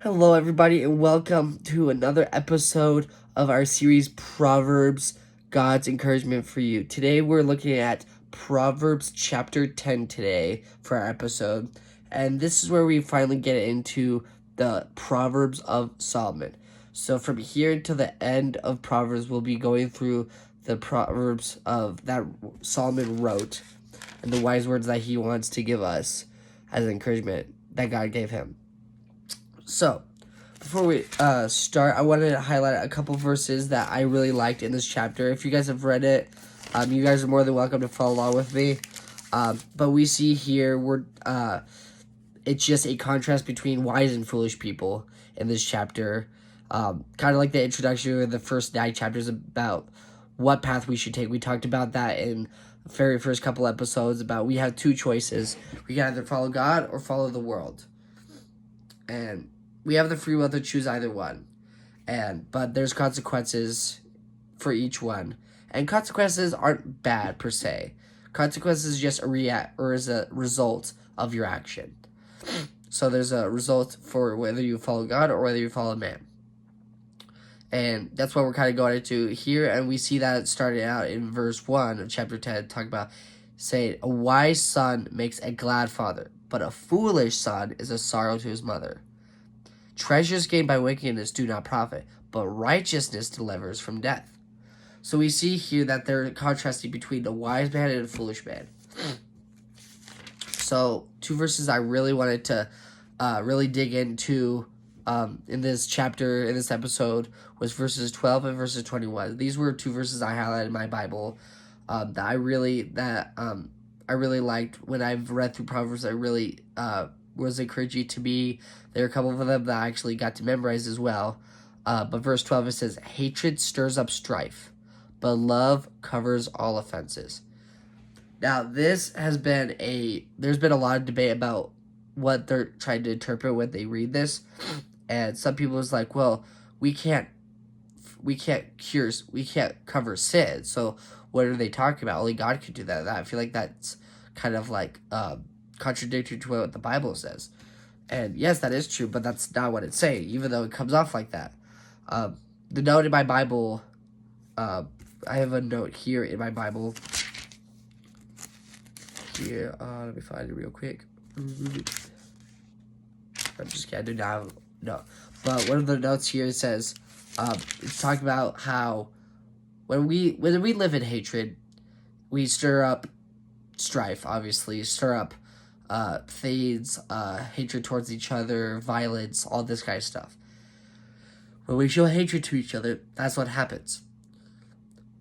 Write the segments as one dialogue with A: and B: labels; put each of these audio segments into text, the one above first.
A: Hello, everybody, and welcome to another episode of our series, Proverbs, God's Encouragement for You. Today, we're looking at Proverbs chapter 10 today for our episode, and this is where we finally get into the Proverbs of Solomon. So from here until the end of Proverbs, we'll be going through the Proverbs of that Solomon wrote and the wise words that he wants to give us as encouragement that God gave him. So, before we start, I wanted to highlight a couple verses that I really liked in this chapter. If you guys have read it, you guys are more than welcome to follow along with me. But we see here, it's just a contrast between wise and foolish people in this chapter. Kind of like the introduction of the first 9 chapters about what path we should take. We talked about that in the very first couple episodes about we have 2 choices. We can either follow God or follow the world. And we have the free will to choose either one. But there's consequences for each one. And consequences aren't bad per se. Consequences is just is a result of your action. So there's a result for whether you follow God or whether you follow man. And that's what we're kind of going into here. And we see that starting out in verse 1 of chapter 10, talking about saying, a wise son makes a glad father, but a foolish son is a sorrow to his mother. Treasures gained by wickedness do not profit, but righteousness delivers from death. So we see here that they're contrasting between a wise man and a foolish man. So 2 verses I really wanted to really dig into in this chapter, in this episode, was verses 12 and verses 21. These were 2 verses I highlighted in my Bible that I really liked when I've read through Proverbs. I really was encouraging to me. There are a couple of them that I actually got to memorize as well. But verse 12, it says, hatred stirs up strife, but love covers all offenses. Now, there's been a lot of debate about what they're trying to interpret when they read this. And some people is like, well, we can't cover sin. So what are they talking about? Only God could do that. I feel like that's kind of like contradictory to what the Bible says. And yes, that is true, but that's not what it's saying, even though it comes off like that. The note in my Bible, I have a note here in my Bible. Here, let me find it real quick. I'm just kidding, I do not have, no. But one of the notes here says, it's talking about how when we live in hatred, we stir up strife, obviously, stir up things, hatred towards each other, violence, all this kind of stuff. When we show hatred to each other, that's what happens.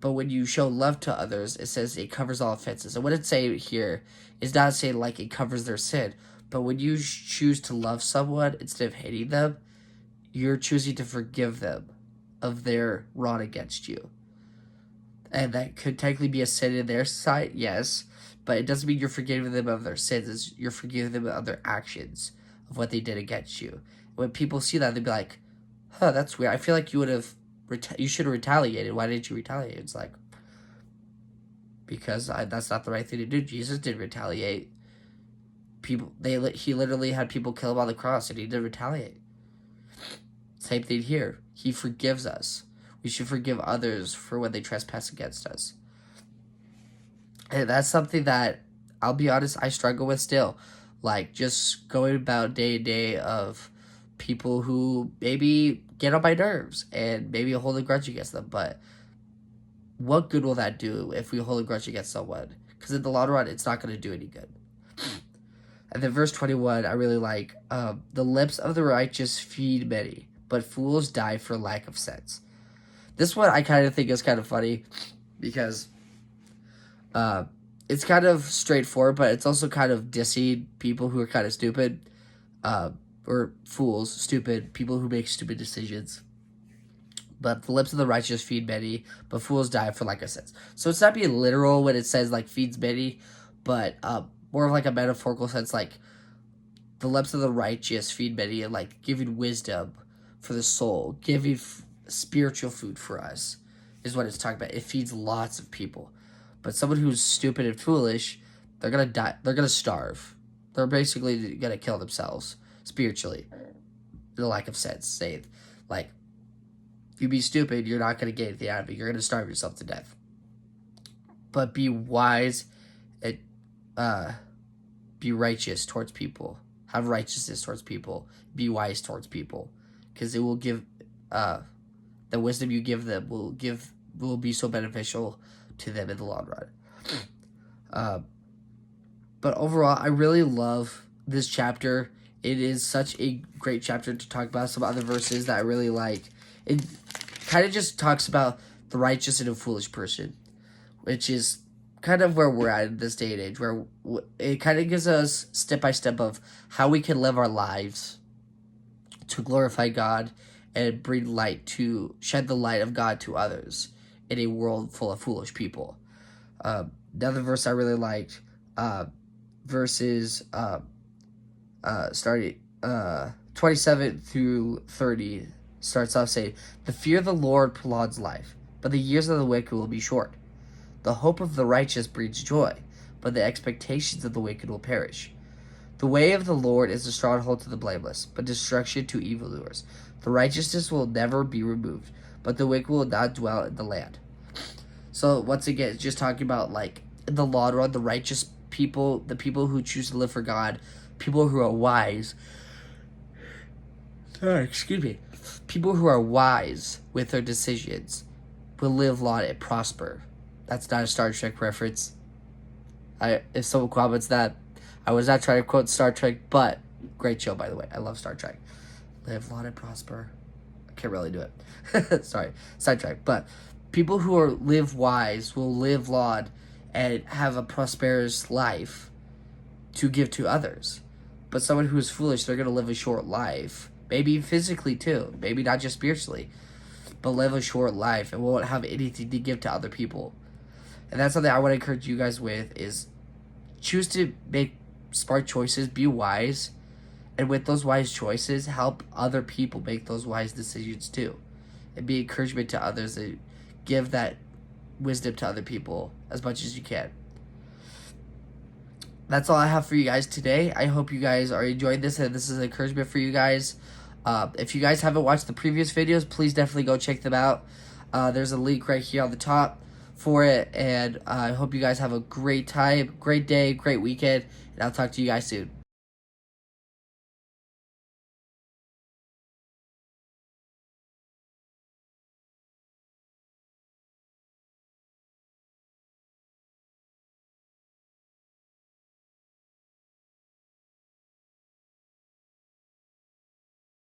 A: But when you show love to others, it says it covers all offenses. And what it's saying here is not saying like it covers their sin, but when you choose to love someone instead of hating them, you're choosing to forgive them of their wrong against you. And that could technically be a sin in their sight, yes, but it doesn't mean you're forgiving them of their sins. You're forgiving them of their actions, of what they did against you. When people see that, they'd be like, huh, that's weird. I feel like you should have retaliated. Why didn't you retaliate? It's like, because that's not the right thing to do. Jesus didn't retaliate. He literally had people kill him on the cross, and he didn't retaliate. Same thing here. He forgives us. We should forgive others for when they trespass against us. And that's something that, I'll be honest, I struggle with still. Like, just going about day to day of people who maybe get on my nerves and maybe hold a grudge against them. But what good will that do if we hold a grudge against someone? Because in the long run, it's not going to do any good. And then verse 21, I really like, the lips of the righteous feed many, but fools die for lack of sense. This one I kind of think is kind of funny because it's kind of straightforward, but it's also kind of dissing people who are kind of stupid, or fools, stupid, people who make stupid decisions. But the lips of the righteous feed many, but fools die for lack of sense. So it's not being literal when it says like feeds many, but more of like a metaphorical sense, like the lips of the righteous feed many, and like giving wisdom for the soul, giving spiritual food for us is what it's talking about. It feeds lots of people. But someone who's stupid and foolish, they're going to die. They're going to starve. They're basically going to kill themselves spiritually. the lack of sense, saying, like, if you be stupid, you're not going to get anything out of it. You're going to starve yourself to death. But be wise and be righteous towards people. Have righteousness towards people. Be wise towards people. Because it will give, the wisdom you give them will be so beneficial to them in the long run. But overall, I really love this chapter. It is such a great chapter to talk about. Some other verses that I really like. It kind of just talks about the righteous and a foolish person, which is kind of where we're at in this day and age, where it kind of gives us step-by-step of how we can live our lives to glorify God and bring light to shed the light of God to others in a world full of foolish people. Another verse I really liked, verses starting 27 through 30 starts off saying, "The fear of the Lord prolongs life, but the years of the wicked will be short. The hope of the righteous brings joy, but the expectations of the wicked will perish. The way of the Lord is a stronghold to the blameless, but destruction to evildoers. The righteousness will never be removed, but the wicked will not dwell in the land." So once again, it's just talking about, like, in the long run, the righteous people, the people who choose to live for God, people who are wise. People who are wise with their decisions will live long and prosper. That's not a Star Trek reference. If someone comments that, I was not trying to quote Star Trek, but great show, by the way. I love Star Trek. Live long and prosper. I can't really do it. Sorry, sidetrack. But people who live wise will live long and have a prosperous life to give to others. But someone who is foolish, they're going to live a short life. Maybe physically too. Maybe not just spiritually. But live a short life and won't have anything to give to other people. And that's something I want to encourage you guys with is choose to make smart choices, be wise, and with those wise choices, help other people make those wise decisions too. And be encouragement to others and give that wisdom to other people as much as you can. That's all I have for you guys today. I hope you guys are enjoying this and this is an encouragement for you guys. If you guys haven't watched the previous videos, please definitely go check them out. There's a link right here on the top for it. And I hope you guys have a great time, great day, great weekend. And I'll talk to you guys soon.